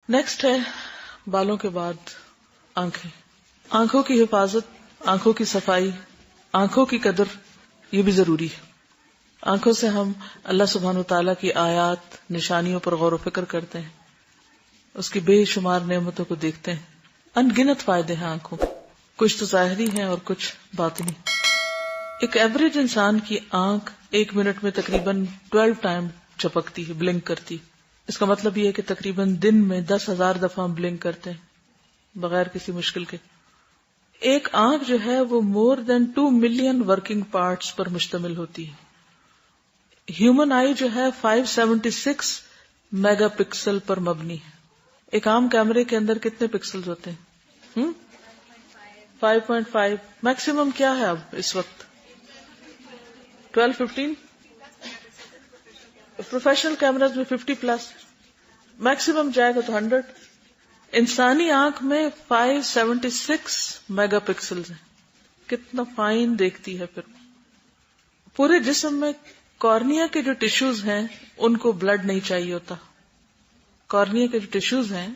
Next ہے بالوں کے بعد آنکھیں. آنکھوں کی حفاظت، آنکھوں کی صفائی، آنکھوں کی قدر، یہ بھی ضروری ہے. آنکھوں سے ہم اللہ سبحانہ وتعالیٰ کی آیات، نشانیوں پر غور و فکر کرتے ہیں، اس کی بے شمار نعمتوں کو دیکھتے ہیں. ان گنت فائدے ہیں آنکھوں کو، کچھ تو ظاہری ہیں اور کچھ باطنی. ایک ایوریج انسان کی آنکھ 1 منٹ میں تقریباً 12 ٹائم چپکتی ہے، بلنک کرتی. اس کا مطلب یہ ہے کہ تقریباً دن میں 10,000 دفعہ ہم بلنک کرتے ہیں بغیر کسی مشکل کے. ایک آنکھ جو ہے وہ مور دین 2 ملین ورکنگ پارٹس پر مشتمل ہوتی ہے. ہیومن آئی جو ہے 576 میگا پکسل پر مبنی ہے. ایک عام کیمرے کے اندر کتنے پکسل ہوتے ہیں؟ 5.5. میکسیمم کیا ہے اب اس وقت؟ 12-15. پروفیشنل کیمراز میں 50+. میکسیمم جائے گا تو 100. انسانی آنکھ میں 576 میگا پکسل ہیں. کتنا فائن دیکھتی ہے. پھر پورے جسم میں کارنیا کے جو ٹیشوز ہیں ان کو بلڈ نہیں چاہیے ہوتا. کارنیا کے جو ٹیشوز ہیں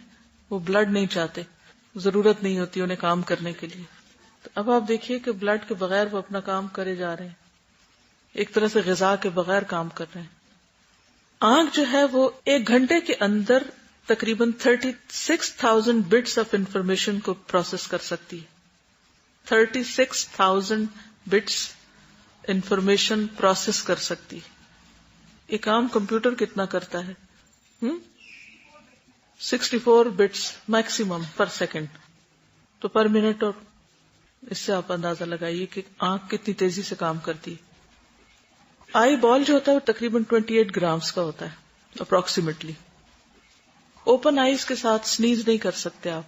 وہ بلڈ نہیں چاہتے، ضرورت نہیں ہوتی انہیں کام کرنے کے لیے. تو اب آپ دیکھیے کہ بلڈ کے بغیر وہ اپنا کام کرے جا رہے ہیں، ایک طرح سے غذا کے بغیر کام کر رہے ہیں. آنکھ جو ہے وہ 1 گھنٹے کے اندر تقریباً 36,000 بٹس آف انفارمیشن کو پروسیس کر سکتی ہے. 36,000 بٹس انفارمیشن پروسیس کر سکتی ہے. ایک عام کمپیوٹر کتنا کرتا ہے؟ 64 بٹس میکسیمم پر سیکنڈ. تو پر منٹ، اور اس سے آپ اندازہ لگائیے کہ آنکھ کتنی تیزی سے کام کرتی ہے. آئی بال جو ہوتا ہے وہ تقریباً 28 گرامز کا ہوتا ہے اپروکسیمیٹلی. اوپن آئیز کے ساتھ سنیز نہیں کر سکتے آپ.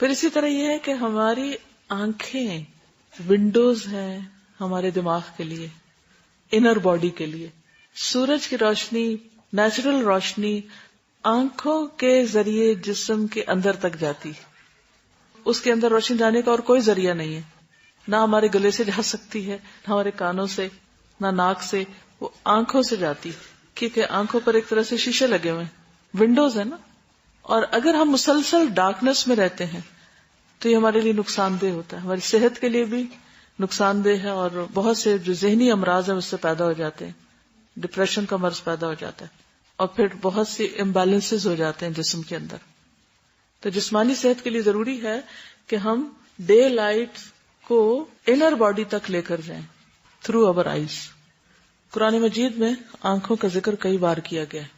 پھر اسی طرح یہ ہے کہ ہماری آنکھیں ونڈوز ہیں ہمارے دماغ کے لیے، انر باڈی کے لیے. سورج کی روشنی، نیچرل روشنی آنکھوں کے ذریعے جسم کے اندر تک جاتی. اس کے اندر روشنی جانے کا اور کوئی ذریعہ نہیں ہے. نہ ہمارے گلے سے جا سکتی ہے، نہ ہمارے کانوں سے، نہ ناک سے. وہ آنکھوں سے جاتی، کیونکہ آنکھوں پر ایک طرح سے شیشے لگے ہوئے ہیں، ونڈوز ہے نا. اور اگر ہم مسلسل ڈارکنیس میں رہتے ہیں تو یہ ہمارے لیے نقصان دہ ہوتا ہے، ہماری صحت کے لیے بھی نقصان دہ ہے. اور بہت سے جو ذہنی امراض ہیں اس سے پیدا ہو جاتے ہیں. ڈپریشن کا مرض پیدا ہو جاتا ہے، اور پھر بہت سی امبیلنسز ہو جاتے ہیں جسم کے اندر. تو جسمانی صحت کے لیے ضروری ہے کہ ہم ڈے لائٹ کو انر باڈی تک لے کر جائیں تھرو اوور آئیز. قرآن مجید میں آنکھوں کا ذکر کئی بار کیا گیا ہے،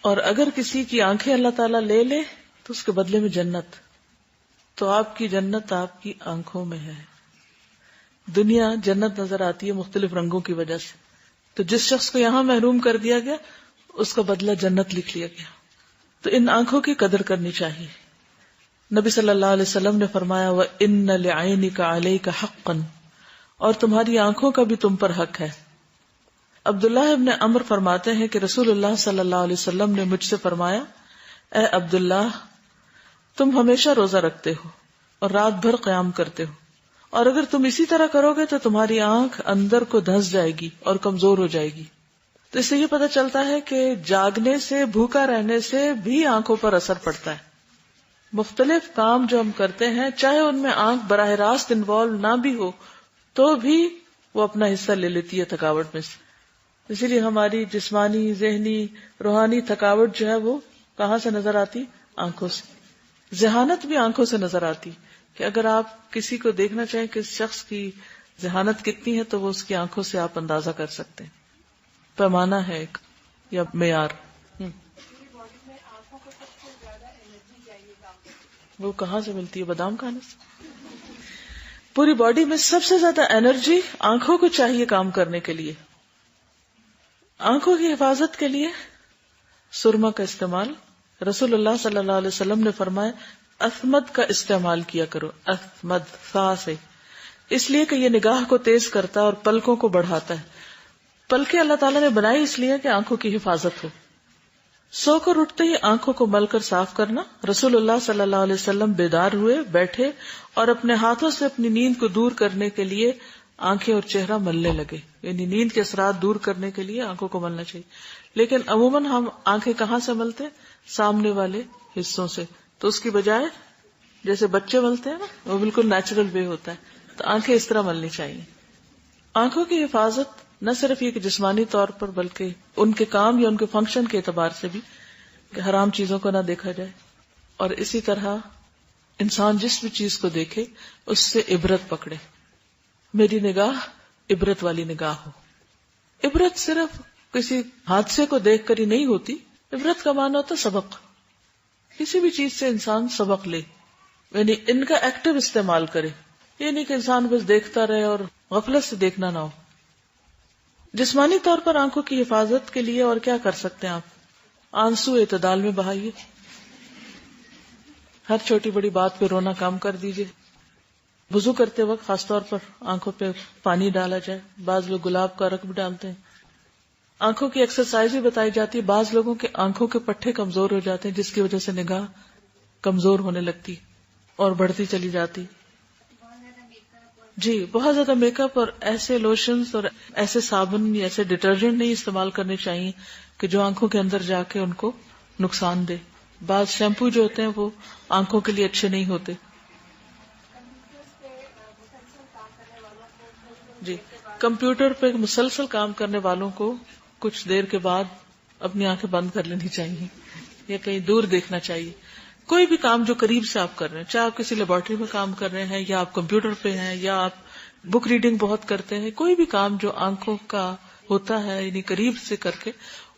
اور اگر کسی کی آنکھیں اللہ تعالیٰ لے لے تو اس کے بدلے میں جنت. تو آپ کی جنت آپ کی آنکھوں میں ہے. دنیا جنت نظر آتی ہے مختلف رنگوں کی وجہ سے، تو جس شخص کو یہاں محروم کر دیا گیا اس کا بدلہ جنت لکھ لیا گیا. تو ان آنکھوں کی قدر کرنی چاہیے. نبی صلی اللہ علیہ وسلم نے فرمایا وَإِنَّ لِعَيْنِكَ عَلَيْكَ حَقًّا، اور تمہاری آنکھوں کا بھی تم پر حق ہے. عبداللہ ابن عمر فرماتے ہیں کہ رسول اللہ صلی اللہ علیہ وسلم نے مجھ سے فرمایا، اے عبداللہ، تم ہمیشہ روزہ رکھتے ہو اور رات بھر قیام کرتے ہو، اور اگر تم اسی طرح کرو گے تو تمہاری آنکھ اندر کو دھنس جائے گی اور کمزور ہو جائے گی. تو اس سے یہ پتہ چلتا ہے کہ جاگنے سے، بھوکا رہنے سے بھی آنکھوں پر اثر پڑتا ہے. مختلف کام جو ہم کرتے ہیں چاہے ان میں آنکھ براہ راست انوالو نہ بھی ہو تو بھی وہ اپنا حصہ لے لیتی ہے تھکاوٹ میں سے. اسی لیے ہماری جسمانی، ذہنی، روحانی تھکاوٹ جو ہے وہ کہاں سے نظر آتی؟ آنکھوں سے. ذہانت بھی آنکھوں سے نظر آتی، کہ اگر آپ کسی کو دیکھنا چاہیں کہ اس شخص کی ذہانت کتنی ہے تو وہ اس کی آنکھوں سے آپ اندازہ کر سکتے ہیں. پیمانہ ہے ایک یا معیار. وہ کہاں سے ملتی ہے؟ بادام کھانے سے. پوری باڈی میں سب سے زیادہ انرجی آنکھوں کو چاہیے کام کرنے کے لیے. آنکھوں کی حفاظت کے لیے سرما کا استعمال، رسول اللہ صلی اللہ علیہ وسلم نے فرمایا اثمد کا استعمال کیا کرو. اثمد فا سے، اس لیے کہ یہ نگاہ کو تیز کرتا ہے اور پلکوں کو بڑھاتا ہے. پلکیں اللہ تعالیٰ نے بنائی اس لیے کہ آنکھوں کی حفاظت ہو. سو کر اٹھتے ہی آنکھوں کو مل کر صاف کرنا. رسول اللہ صلی اللہ علیہ وسلم بیدار ہوئے، بیٹھے اور اپنے ہاتھوں سے اپنی نیند کو دور کرنے کے لیے آنکھیں اور چہرہ ملنے لگے. یعنی نیند کے اثرات دور کرنے کے لیے آنکھوں کو ملنا چاہیے. لیکن عموماً ہم آنکھیں کہاں سے ملتے؟ سامنے والے حصوں سے، تو اس کی بجائے جیسے بچے ملتے ہیں نا، وہ بالکل نیچرل وے ہوتا ہے، تو آنکھیں اس طرح ملنی چاہیے. آنکھوں کی حفاظت نہ صرف یہ کہ جسمانی طور پر بلکہ ان کے کام یا ان کے فنکشن کے اعتبار سے بھی، کہ حرام چیزوں کو نہ دیکھا جائے، اور اسی طرح انسان جس بھی چیز کو دیکھے اس سے عبرت پکڑے. میری نگاہ عبرت والی نگاہ ہو. عبرت صرف کسی حادثے کو دیکھ کر ہی نہیں ہوتی، عبرت کا معنی ہوتا سبق. کسی بھی چیز سے انسان سبق لے، یعنی ان کا ایکٹیو استعمال کرے. یہ نہیں کہ انسان بس دیکھتا رہے اور غفلت سے دیکھنا نہ ہو. جسمانی طور پر آنکھوں کی حفاظت کے لیے اور کیا کر سکتے ہیں آپ؟ آنسو اعتدال میں بہائیے. ہر چھوٹی بڑی بات پہ رونا کم کر دیجیے. وضو کرتے وقت خاص طور پر آنکھوں پہ پانی ڈالا جائے. بعض لوگ گلاب کا عرق بھی ڈالتے ہیں. آنکھوں کی ایکسرسائز بھی بتائی جاتی ہے. بعض لوگوں کے آنکھوں کے پٹھے کمزور ہو جاتے ہیں، جس کی وجہ سے نگاہ کمزور ہونے لگتی اور بڑھتی چلی جاتی. جی، بہت زیادہ میک اپ اور ایسے لوشنز اور ایسے صابن یا ایسے ڈٹرجنٹ نہیں استعمال کرنے چاہیے کہ جو آنکھوں کے اندر جا کے ان کو نقصان دے. بعض شیمپو جو ہوتے ہیں وہ آنکھوں کے لیے اچھے نہیں ہوتے. جی، کمپیوٹر پہ مسلسل کام کرنے والوں کو کچھ دیر کے بعد اپنی آنکھیں بند کر لینی چاہیے یا کہیں دور دیکھنا چاہیے. کوئی بھی کام جو قریب سے آپ کر رہے ہیں، چاہے آپ کسی لیبارٹری میں کام کر رہے ہیں یا آپ کمپیوٹر پہ ہیں یا آپ بک ریڈنگ بہت کرتے ہیں، کوئی بھی کام جو آنکھوں کا ہوتا ہے یعنی قریب سے کر کے،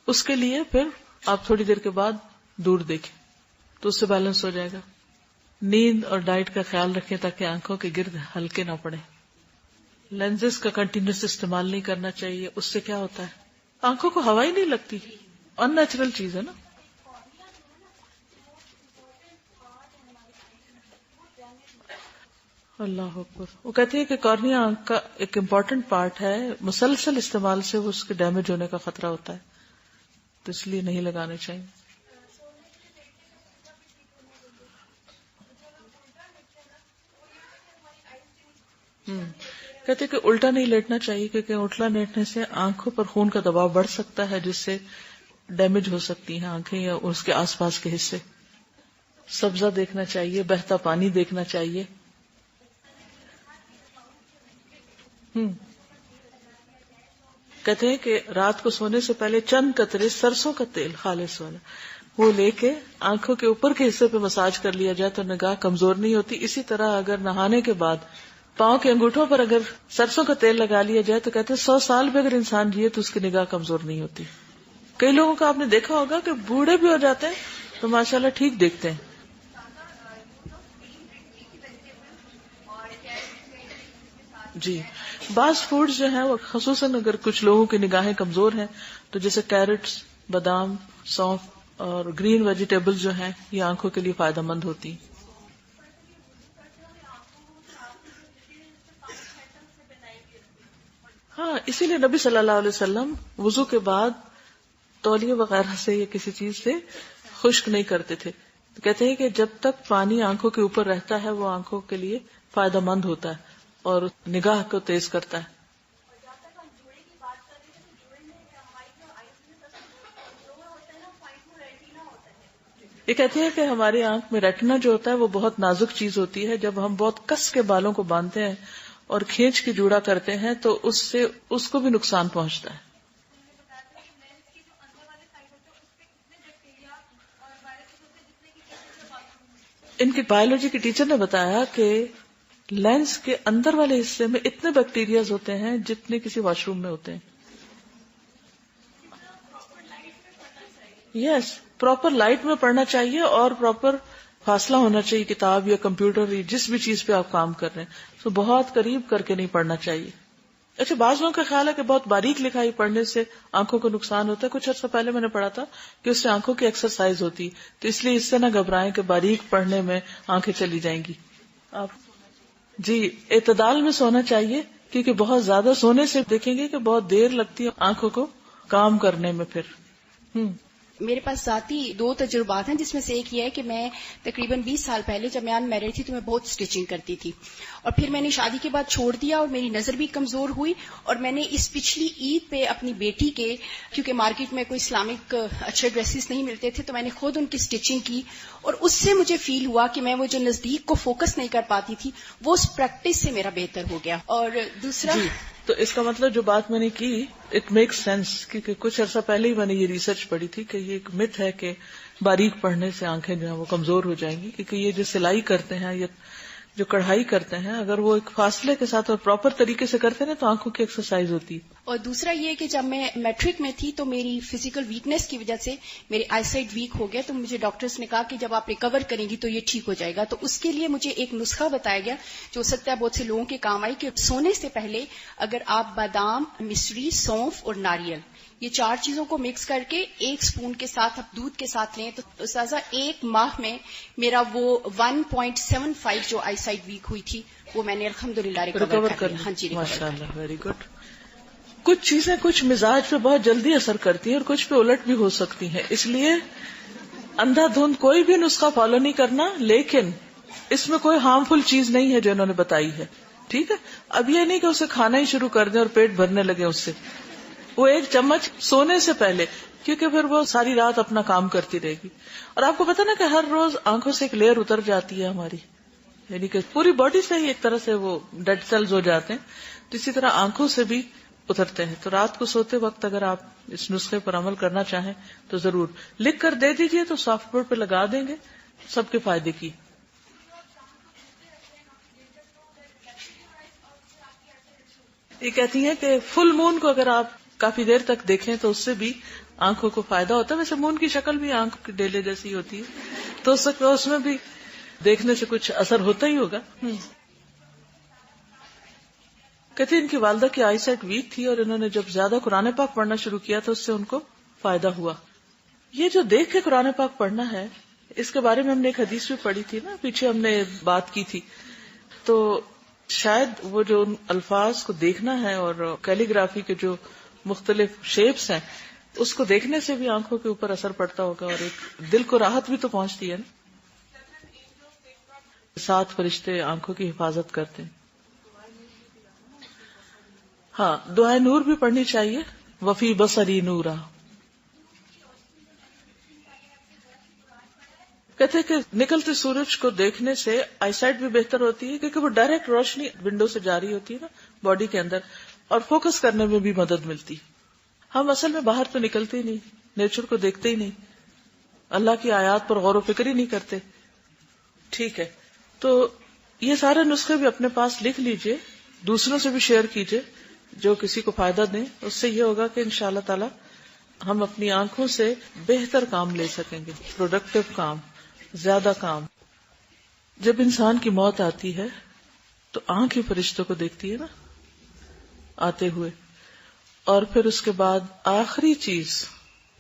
اس کے لیے پھر آپ تھوڑی دیر کے بعد دور دیکھیں تو اس سے بیلنس ہو جائے گا. نیند اور ڈائٹ کا خیال رکھیں تاکہ آنکھوں کے گرد ہلکے نہ پڑے. لینزز کا کنٹینیوس استعمال نہیں کرنا چاہیے. اس سے کیا ہوتا ہے، آنکھوں کو ہوا ہی نہیں لگتی. ان نیچرل چیز ہے نا. اللہ اکبر. وہ کہتے ہیں کہ کارنیا آنکھ کا ایک امپورٹنٹ پارٹ ہے، مسلسل استعمال سے اس کے ڈیمیج ہونے کا خطرہ ہوتا ہے، تو اس لیے نہیں لگانے چاہیے. کہتے کہ الٹا نہیں لیٹنا چاہیے کیونکہ الٹا لیٹنے سے آنکھوں پر خون کا دباؤ بڑھ سکتا ہے، جس سے ڈیمیج ہو سکتی ہیں آنکھیں یا اس کے آس پاس کے حصے. سبزہ دیکھنا چاہیے، بہتا پانی دیکھنا چاہیے. کہتے ہیں کہ رات کو سونے سے پہلے چند قطرے سرسوں کا تیل خالص والا وہ لے کے آنکھوں کے اوپر کے حصے پہ مساج کر لیا جائے تو نگاہ کمزور نہیں ہوتی. اسی طرح اگر نہانے کے بعد پاؤں کے انگوٹھوں پر اگر سرسوں کا تیل لگا لیا جائے تو کہتے ہیں 100 سال بھی اگر انسان جیے تو اس کی نگاہ کمزور نہیں ہوتی. کئی لوگوں کا آپ نے دیکھا ہوگا کہ بوڑھے بھی ہو جاتے ہیں تو ماشاءاللہ ٹھیک دیکھتے ہیں. جی، بعض فوڈز جو ہیں وہ خصوصاً اگر کچھ لوگوں کی نگاہیں کمزور ہیں تو جیسے کیرٹس، بادام، سونف اور گرین ویجیٹیبل جو ہیں یہ آنکھوں کے لیے فائدہ مند ہوتی ہیں. ہاں، اسی لیے نبی صلی اللہ علیہ وسلم وضو کے بعد تولیے وغیرہ سے یا کسی چیز سے خشک نہیں کرتے تھے. تو کہتے ہیں کہ جب تک پانی آنکھوں کے اوپر رہتا ہے وہ آنکھوں کے لیے فائدہ مند ہوتا ہے اور نگاہ کو تیز کرتا ہے. یہ کہتے ہیں کہ ہماری آنکھ میں ریٹنا جو ہوتا ہے وہ بہت نازک چیز ہوتی ہے. جب ہم بہت کس کے بالوں کو باندھتے ہیں اور کھینچ کے جوڑا کرتے ہیں تو اس سے اس کو بھی نقصان پہنچتا ہے. ان کی بایولوجی کی ٹیچر نے بتایا کہ لینس کے اندر والے حصے میں اتنے بیکٹیریاز ہوتے ہیں جتنے کسی واش روم میں ہوتے ہیں. یس، پراپر لائٹ میں پڑھنا چاہیے اور پراپر فاصلہ ہونا چاہیے کتاب یا کمپیوٹر یا جس بھی چیز پہ آپ کام کر رہے ہیں تو بہت قریب کر کے نہیں پڑھنا چاہیے. اچھا، بعض لوگوں کا خیال ہے کہ بہت باریک لکھائی پڑھنے سے آنکھوں کو نقصان ہوتا ہے. کچھ عرصہ پہلے میں نے پڑھا تھا کہ اس سے آنکھوں کی ایکسرسائز ہوتی، تو اس لیے اس سے نہ گھبرائیں کہ باریک پڑھنے میں آنکھیں چلی جائیں گی. آپ جی اعتدال میں سونا چاہیے کیونکہ بہت زیادہ سونے سے دیکھیں گے کہ بہت دیر لگتی ہے آنکھوں کو کام کرنے میں. پھر میرے پاس ذاتی 2 تجربات ہیں، جس میں سے ایک یہ ہے کہ میں تقریباً 20 سال پہلے جب میں ان میرڈ تھی تو میں بہت سٹیچنگ کرتی تھی، اور پھر میں نے شادی کے بعد چھوڑ دیا اور میری نظر بھی کمزور ہوئی، اور میں نے اس پچھلی عید پہ اپنی بیٹی کے، کیونکہ مارکیٹ میں کوئی اسلامک اچھے ڈریسز نہیں ملتے تھے، تو میں نے خود ان کی سٹیچنگ کی، اور اس سے مجھے فیل ہوا کہ میں وہ جو نزدیک کو فوکس نہیں کر پاتی تھی وہ اس پریکٹس سے میرا بہتر ہو گیا. اور دوسرا تو اس کا مطلب جو بات میں نے کی اٹ میک سینس، کیونکہ کچھ عرصہ پہلے ہی میں نے یہ ریسرچ پڑھی تھی کہ یہ ایک مت ہے کہ باریک پڑھنے سے آنکھیں جو ہیں وہ کمزور ہو جائیں گی، کیونکہ یہ جو سلائی کرتے ہیں یا جو کڑھائی کرتے ہیں اگر وہ ایک فاصلے کے ساتھ اور پراپر طریقے سے کرتے ہیں تو آنکھوں کی ایکسرسائز ہوتی ہے. اور دوسرا یہ کہ جب میں میٹرک میں تھی تو میری فزیکل ویکنیس کی وجہ سے میری آئی سائٹ ویک ہو گیا، تو مجھے ڈاکٹرز نے کہا کہ جب آپ ریکور کریں گی تو یہ ٹھیک ہو جائے گا. تو اس کے لیے مجھے ایک نسخہ بتایا گیا جو ہو سکتا ہے بہت سے لوگوں کے کام آئی، کہ سونے سے پہلے اگر آپ بادام، مشری، سونف اور ناریل یہ 4 چیزوں کو مکس کر کے 1 اسپون کے ساتھ آپ دودھ کے ساتھ لیں، تو استاذہ 1 ماہ میں میرا وہ 1.75 جو آئی سائٹ ویک ہوئی تھی وہ میں نے الحمدللہ ریکور کر لیا. ہاں جی، ماشاء اللہ، ویری گڈ. کچھ چیزیں کچھ مزاج پہ بہت جلدی اثر کرتی ہیں اور کچھ پہ الٹ بھی ہو سکتی ہیں، اس لیے اندھا دھند کوئی بھی نسخہ فالو نہیں کرنا، لیکن اس میں کوئی ہارمفل چیز نہیں ہے جو انہوں نے بتائی ہے. ٹھیک ہے، اب یہ نہیں کہ اسے کھانا ہی شروع کر دیں اور پیٹ بھرنے لگے اس سے. وہ 1 چمچ سونے سے پہلے، کیونکہ پھر وہ ساری رات اپنا کام کرتی رہے گی. اور آپ کو پتا نا کہ ہر روز آنکھوں سے ایک لیئر اتر جاتی ہے ہماری، یعنی کہ پوری باڈی سے ہی ایک طرح سے وہ ڈیڈ سیلز ہو جاتے ہیں، تو اسی طرح آنکھوں سے بھی اترتے ہیں. تو رات کو سوتے وقت اگر آپ اس نسخے پر عمل کرنا چاہیں تو ضرور لکھ کر دے دیجئے، تو سافٹ بورڈ پہ لگا دیں گے، سب کے فائدے کی. یہ کہتی ہیں کہ فل مون کو اگر آپ کافی دیر تک دیکھیں تو اس سے بھی آنکھوں کو فائدہ ہوتا ہے. ویسے مون کی شکل بھی آنکھ کے ڈیلے جیسی ہوتی ہے، تو اس میں بھی دیکھنے سے کچھ اثر ہوتا ہی ہوگا. کہتے ہیں ان کی والدہ کی آئی سائٹ ویک تھی اور انہوں نے جب زیادہ قرآن پاک پڑھنا شروع کیا تو اس سے ان کو فائدہ ہوا. یہ جو دیکھ کے قرآن پاک پڑھنا ہے، اس کے بارے میں ہم نے ایک حدیث بھی پڑھی تھی نا، پیچھے ہم نے بات کی تھی. تو شاید وہ جو ان الفاظ کو دیکھنا ہے اور کیلی گرافی کے جو مختلف شیپس ہیں اس کو دیکھنے سے بھی آنکھوں کے اوپر اثر پڑتا ہوگا اور ایک دل کو راحت بھی تو پہنچتی ہے نا. 7 فرشتے آنکھوں کی حفاظت کرتے ہیں. ہاں، دعائے نور بھی پڑھنی چاہیے. وفی بصری نورا، کہتے ہیں کہ نکلتے سورج کو دیکھنے سے آئی سائٹ بھی بہتر ہوتی ہے، کیونکہ وہ ڈائریکٹ روشنی ونڈو سے جاری ہوتی ہے نا باڈی کے اندر، اور فوکس کرنے میں بھی مدد ملتی. ہم اصل میں باہر تو نکلتے ہی نہیں، نیچر کو دیکھتے ہی نہیں، اللہ کی آیات پر غور و فکر ہی نہیں کرتے. ٹھیک ہے، تو یہ سارے نسخے بھی اپنے پاس لکھ لیجئے، دوسروں سے بھی شیئر کیجئے جو کسی کو فائدہ دیں. اس سے یہ ہوگا کہ انشاءاللہ تعالی ہم اپنی آنکھوں سے بہتر کام لے سکیں گے، پروڈکٹیو کام، زیادہ کام. جب انسان کی موت آتی ہے تو آنکھ ہی فرشتوں کو دیکھتی ہے نا آتے ہوئے، اور پھر اس کے بعد آخری چیز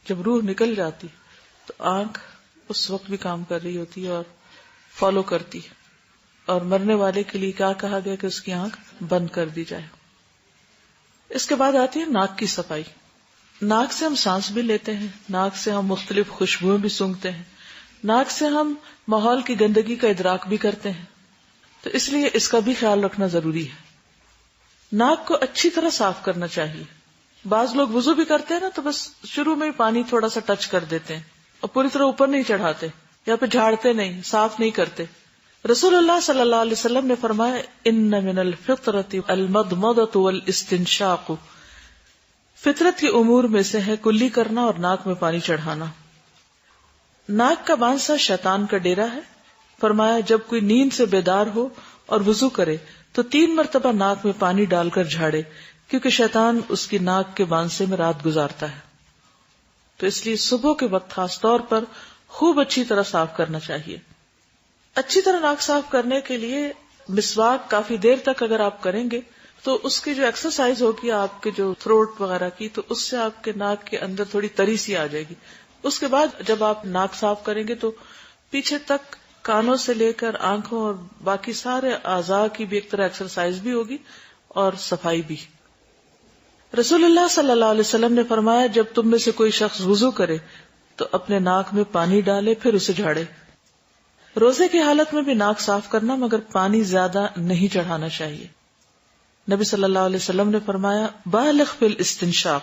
جب روح نکل جاتی تو آنکھ اس وقت بھی کام کر رہی ہوتی ہے اور فالو کرتی ہے. اور مرنے والے کے لیے کیا کہا گیا کہ اس کی آنکھ بند کر دی جائے. اس کے بعد آتی ہے ناک کی صفائی. ناک سے ہم سانس بھی لیتے ہیں، ناک سے ہم مختلف خوشبوئیں بھی سونگھتے ہیں، ناک سے ہم ماحول کی گندگی کا ادراک بھی کرتے ہیں. تو اس لیے اس کا بھی خیال رکھنا ضروری ہے. ناک کو اچھی طرح صاف کرنا چاہیے. بعض لوگ وضو بھی کرتے ہیں نا تو بس شروع میں ہی پانی تھوڑا سا ٹچ کر دیتے ہیں اور پوری طرح اوپر نہیں چڑھاتے یا پھر جھاڑتے نہیں، صاف نہیں کرتے. رسول اللہ صلی اللہ علیہ وسلم نے فرمایا ان من الفطرۃ المضمضۃ والاستنشاق، فطرت کے امور میں سے ہے کلی کرنا اور ناک میں پانی چڑھانا. ناک کا بانسا شیطان کا ڈیرا ہے. فرمایا جب کوئی نیند سے بیدار ہو اور وضو کرے تو 3 مرتبہ ناک میں پانی ڈال کر جھاڑے، کیونکہ شیطان اس کی ناک کے بانسے میں رات گزارتا ہے. تو اس لیے صبح کے وقت خاص طور پر خوب اچھی طرح صاف کرنا چاہیے. اچھی طرح ناک صاف کرنے کے لیے مسواک کافی دیر تک اگر آپ کریں گے تو اس کی جو ایکسرسائز ہوگی آپ کے جو تھروٹ وغیرہ کی، تو اس سے آپ کے ناک کے اندر تھوڑی تری سی آ جائے گی. اس کے بعد جب آپ ناک صاف کریں گے تو پیچھے تک کانوں سے لے کر آنکھوں اور باقی سارے اعضاء کی بھی ایک طرح ایکسرسائز بھی ہوگی اور صفائی بھی. رسول اللہ صلی اللہ علیہ وسلم نے فرمایا جب تم میں سے کوئی شخص وضو کرے تو اپنے ناک میں پانی ڈالے پھر اسے جھاڑے. روزے کی حالت میں بھی ناک صاف کرنا مگر پانی زیادہ نہیں چڑھانا چاہیے. نبی صلی اللہ علیہ وسلم نے فرمایا بالغ فی الاستنشاق،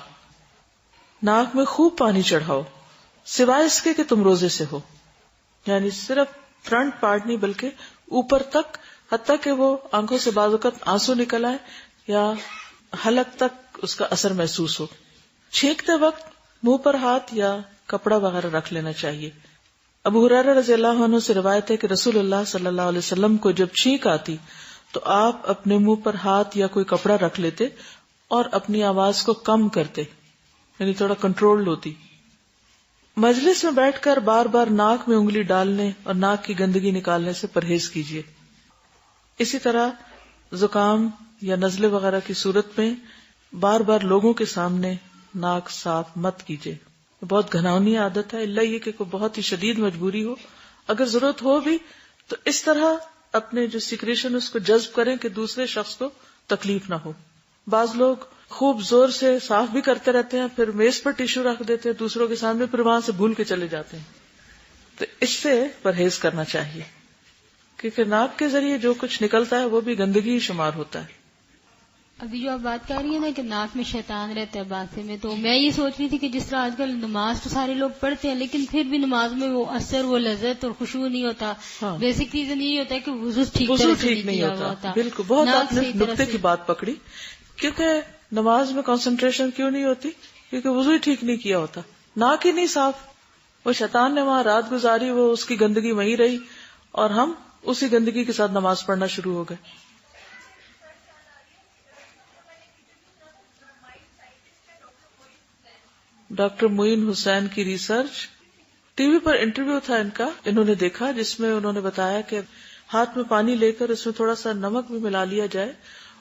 ناک میں خوب پانی چڑھاؤ سوائے اس کے کہ تم روزے سے ہو. یعنی صرف فرنٹ پارٹ نہیں بلکہ اوپر تک، حتیٰ کہ وہ آنکھوں سے بعض اوقات آنسو نکل آئے یا حلق تک اس کا اثر محسوس ہو. چھینکتے وقت منہ پر ہاتھ یا کپڑا وغیرہ رکھ لینا چاہیے. ابو ہریرہ رضی اللہ عنہ سے روایت ہے کہ رسول اللہ صلی اللہ علیہ وسلم کو جب چھینک آتی تو آپ اپنے منہ پر ہاتھ یا کوئی کپڑا رکھ لیتے اور اپنی آواز کو کم کرتے، یعنی تھوڑا کنٹرول ہوتی. مجلس میں بیٹھ کر بار بار ناک میں انگلی ڈالنے اور ناک کی گندگی نکالنے سے پرہیز کیجیے. اسی طرح زکام یا نزلے وغیرہ کی صورت میں بار بار لوگوں کے سامنے ناک صاف مت کیجیے. بہت گھناؤنی عادت ہے، اللہ یہ کہ کوئی بہت ہی شدید مجبوری ہو، اگر ضرورت ہو بھی تو اس طرح اپنے جو سیکریشن اس کو جذب کریں کہ دوسرے شخص کو تکلیف نہ ہو. بعض لوگ خوب زور سے صاف بھی کرتے رہتے ہیں، پھر میز پر ٹیشو رکھ دیتے ہیں دوسروں کے سامنے، پھر وہاں سے بھول کے چلے جاتے ہیں. تو اس سے پرہیز کرنا چاہیے کیونکہ ناک کے ذریعے جو کچھ نکلتا ہے وہ بھی گندگی ہی شمار ہوتا ہے. ابھی جو آپ بات کر رہی ہیں نا کہ ناک میں شیطان رہتا ہے باتیں میں، تو میں یہ سوچ رہی تھی کہ جس طرح آج کل نماز تو سارے لوگ پڑھتے ہیں لیکن پھر بھی نماز میں وہ اثر، وہ لذت اور خشوع نہیں ہوتا. بیسک ریزن یہی ہوتا ہے کہ وضو ٹھیک نہیں ہوتا. بالکل، بہت آپ نے نقطے کی بات پکڑی. کیونکہ نماز میں کنسنٹریشن کیوں نہیں ہوتی؟ کیونکہ وضو ہی ٹھیک نہیں کیا ہوتا، ناک ہی نہیں صاف. وہ شیطان نے وہاں رات گزاری، وہ اس کی گندگی وہیں رہی اور ہم اسی گندگی کے ساتھ نماز پڑھنا شروع ہو گئے. ڈاکٹر معین حسین کی ریسرچ، ٹی وی پر انٹرویو تھا ان کا، انہوں نے دیکھا جس میں انہوں نے بتایا کہ ہاتھ میں پانی لے کر اس میں تھوڑا سا نمک بھی ملا لیا جائے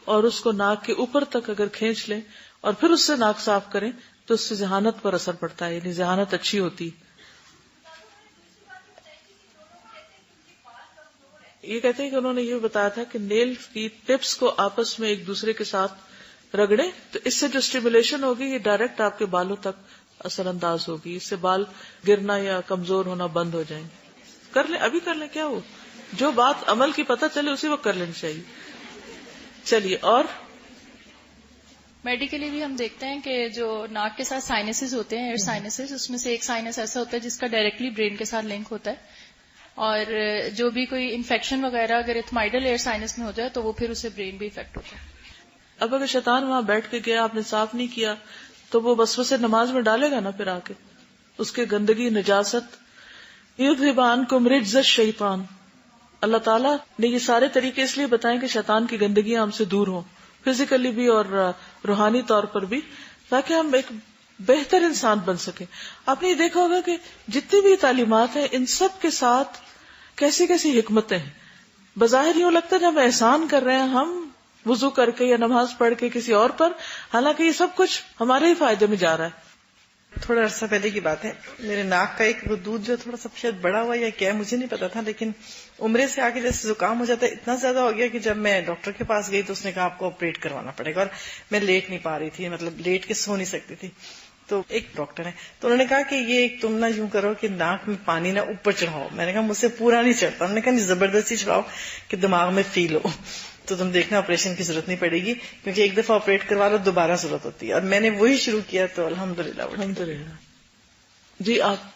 اور اس کو ناک کے اوپر تک اگر کھینچ لیں اور پھر اس سے ناک صاف کریں تو اس سے ذہانت پر اثر پڑتا ہے، یعنی ذہانت اچھی ہوتی. یہ کہتے ہیں کہ انہوں نے یہ بتایا تھا کہ نیل کی ٹپس کو آپس میں ایک دوسرے کے ساتھ رگڑیں تو اس سے جو اسٹیمولیشن ہوگی یہ ڈائریکٹ آپ کے بالوں تک اثر انداز ہوگی، اس سے بال گرنا یا کمزور ہونا بند ہو جائیں. کر لیں، ابھی کر لیں، کیا ہو، جو بات عمل کی پتہ چلے اسی وقت کر لینی چاہیے. چلیے. اور میڈیکلی بھی ہم دیکھتے ہیں کہ جو ناک کے ساتھ سائنسز ہوتے ہیں، ایئر سائنسز، اس میں سے ایک سائنس ایسا ہوتا ہے جس کا ڈائریکٹلی برین کے ساتھ لنک ہوتا ہے، اور جو بھی کوئی انفیکشن وغیرہ اگر ایتھمائڈل ایئر سائنس میں ہو جائے تو وہ پھر اسے برین بھی افیکٹ ہوتا ہے. اب اگر شیطان وہاں بیٹھ کے گیا، آپ نے صاف نہیں کیا تو وہ وسوسے نماز میں ڈالے گا نا، پھر آ کے اس کے گندگی، نجاست. یذھب عنکم رجز الشیطان، اللہ تعالیٰ نے یہ سارے طریقے اس لیے بتائیں کہ شیطان کی گندگیاں ہم سے دور ہوں، فزیکلی بھی اور روحانی طور پر بھی، تاکہ ہم ایک بہتر انسان بن سکیں. آپ نے یہ دیکھا ہوگا کہ جتنی بھی تعلیمات ہیں ان سب کے ساتھ کیسی کیسی حکمتیں ہیں. بظاہر یوں لگتا ہے جب ہم احسان کر رہے ہیں ہم وضو کر کے یا نماز پڑھ کے کسی اور پر، حالانکہ یہ سب کچھ ہمارے ہی فائدے میں جا رہا ہے. تھوڑا عرصہ پہلے کی بات ہے، میرے ناک کا ایک دودھ جو تھوڑا سا شاید بڑا ہوا یا کیا مجھے نہیں پتا تھا، لیکن عمرے سے آگے جیسے زکام ہو جاتا ہے اتنا زیادہ ہو گیا کہ جب میں ڈاکٹر کے پاس گئی تو اس نے کہا آپ کو آپریٹ کروانا پڑے گا، اور میں لیٹ نہیں پا رہی تھی، مطلب لیٹ کے سو نہیں سکتی تھی. تو ایک ڈاکٹر ہے تو انہوں نے کہا کہ یہ تم نہ یوں کرو کہ ناک میں پانی نہ اوپر چڑھاؤ. میں نے کہا مجھ سے پورا نہیں چڑھتا. انہوں نے کہا زبردستی چڑھاؤ کہ دماغ میں فیل ہو، تو تم دیکھنا آپریشن کی ضرورت نہیں پڑے گی، کیونکہ ایک دفعہ آپریٹ کروا لو دوبارہ ضرورت ہوتی ہے. اور میں نے وہی شروع کیا تو الحمدللہ. الحمدللہ. جی آپ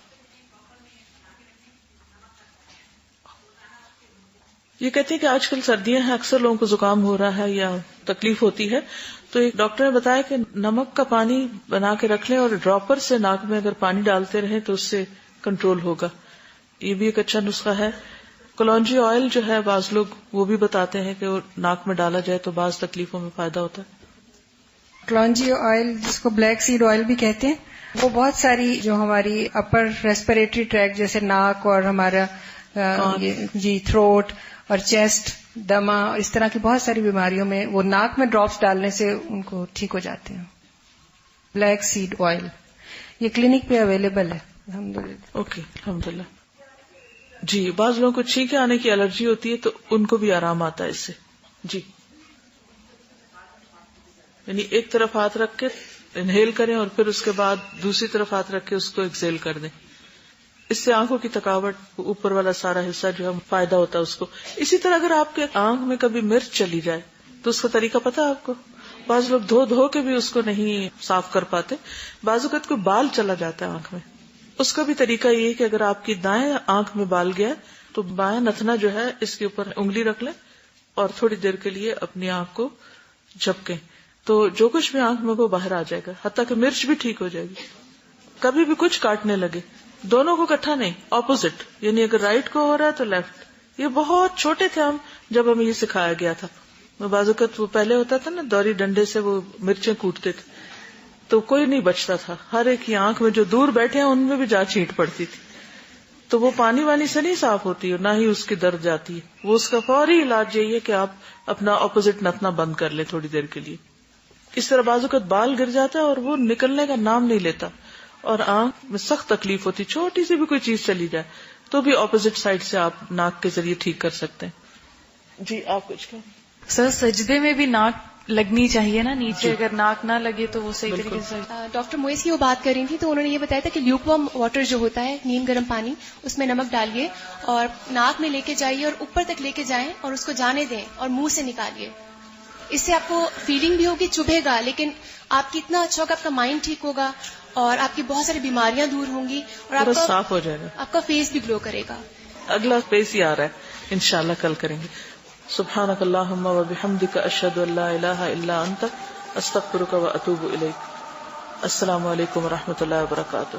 یہ کہتے ہیں کہ آج کل سردیاں ہیں، اکثر لوگوں کو زکام ہو رہا ہے یا تکلیف ہوتی ہے، تو ایک ڈاکٹر نے بتایا کہ نمک کا پانی بنا کے رکھ لیں اور ڈراپر سے ناک میں اگر پانی ڈالتے رہیں تو اس سے کنٹرول ہوگا. یہ بھی ایک اچھا نسخہ ہے. کلونجی آئل جو ہے بعض لوگ وہ بھی بتاتے ہیں کہ وہ ناک میں ڈالا جائے تو بعض تکلیفوں میں فائدہ ہوتا ہے. کلونجی آئل جس کو بلیک سیڈ آئل بھی کہتے ہیں، وہ بہت ساری جو ہماری اپر ریسپیریٹری ٹریک جیسے ناک اور ہمارا تھروٹ اور چیسٹ، دما اور اس طرح کی بہت ساری بیماریوں میں وہ ناک میں ڈراپس ڈالنے سے ان کو ٹھیک ہو جاتے ہیں. بلیک سیڈ آئل یہ کلینک پہ اویلیبل ہے الحمدللہ. اوکے الحمدللہ. جی بعض لوگوں کو چھینکیں آنے کی الرجی ہوتی ہے تو ان کو بھی آرام آتا ہے اس سے. جی یعنی ایک طرف ہاتھ رکھ کے انہیل کریں اور پھر اس کے بعد دوسری طرف ہاتھ رکھ کے اس کو ایکسیل کر دیں. اس سے آنکھوں کی تھکاوٹ، اوپر والا سارا حصہ جو ہے فائدہ ہوتا ہے اس کو. اسی طرح اگر آپ کے آنکھ میں کبھی مرچ چلی جائے تو اس کا طریقہ پتا ہے آپ کو؟ بعض لوگ دھو کے بھی اس کو نہیں صاف کر پاتے. بعض اوقات کوئی بال چلا جاتا ہے آنکھ میں، اس کا بھی طریقہ یہ ہے کہ اگر آپ کی دائیں آنکھ میں بال گیا تو بائیں نتنا جو ہے اس کے اوپر انگلی رکھ لیں اور تھوڑی دیر کے لیے اپنی آنکھ کو جھپکیں تو جو کچھ بھی آنکھ میں وہ باہر آ جائے گا، حتیٰ کہ مرچ بھی ٹھیک ہو جائے گی. کبھی بھی کچھ کاٹنے لگے دونوں کو اکٹھا نہیں، اپوزٹ، یعنی اگر رائٹ کو ہو رہا ہے تو لیفٹ. یہ بہت چھوٹے تھے ہم جب ہمیں یہ سکھایا گیا تھا. بعض اوقات وہ پہلے ہوتا تھا نا دوری ڈنڈے سے وہ مرچیں کوٹتے تھے تو کوئی نہیں بچتا تھا، ہر ایک کی آنکھ میں جو دور بیٹھے ہیں ان میں بھی جا چھینٹ پڑتی تھی. تو وہ پانی وانی سے نہیں صاف ہوتی ہے، نہ ہی اس کی درد جاتی ہے. وہ اس کا فوری علاج یہی ہے کہ آپ اپنا اپوزٹ نتنا بند کر لیں تھوڑی دیر کے لیے. اس طرح بعض اوقات بال گر جاتا ہے اور وہ نکلنے کا نام نہیں لیتا اور آنکھ میں سخت تکلیف ہوتی، چھوٹی سی بھی کوئی چیز چلی جائے تو بھی اپوزٹ سائڈ سے آپ ناک کے ذریعے ٹھیک کر سکتے ہیں. جی آپ کچھ کہیں؟ سر سجدے میں بھی ناک لگنی چاہیے نا نیچے، اگر ناک نہ لگے تو وہ صحیح طریقے سے. ڈاکٹر مویسی وہ بات کر رہی تھی تو انہوں نے یہ بتایا تھا کہ لیوک وارم واٹر جو ہوتا ہے، نیم گرم پانی، اس میں نمک ڈالیے اور ناک میں لے کے جائیے اور اوپر تک لے کے جائیں اور اس کو جانے دیں اور منہ سے نکالیے. اس سے آپ کو فیلنگ بھی ہوگی، چبھے گا لیکن آپ کی اتنا اچھا ہوگا، آپ کا مائنڈ ٹھیک ہوگا اور آپ کی بہت ساری بیماریاں دور ہوں گی اور آپ کا صاف ہو جائے گا، آپ کا فیس بھی گلو کرے گا. اگلا فیس ہی آ رہا ہے انشاءاللہ کل کریں گے. سبحانک اللہم و بحمدک اشہد ان لا الہ الا انت استغفرک و اتوب الیک. السلام علیکم و رحمۃ اللہ وبرکاتہ.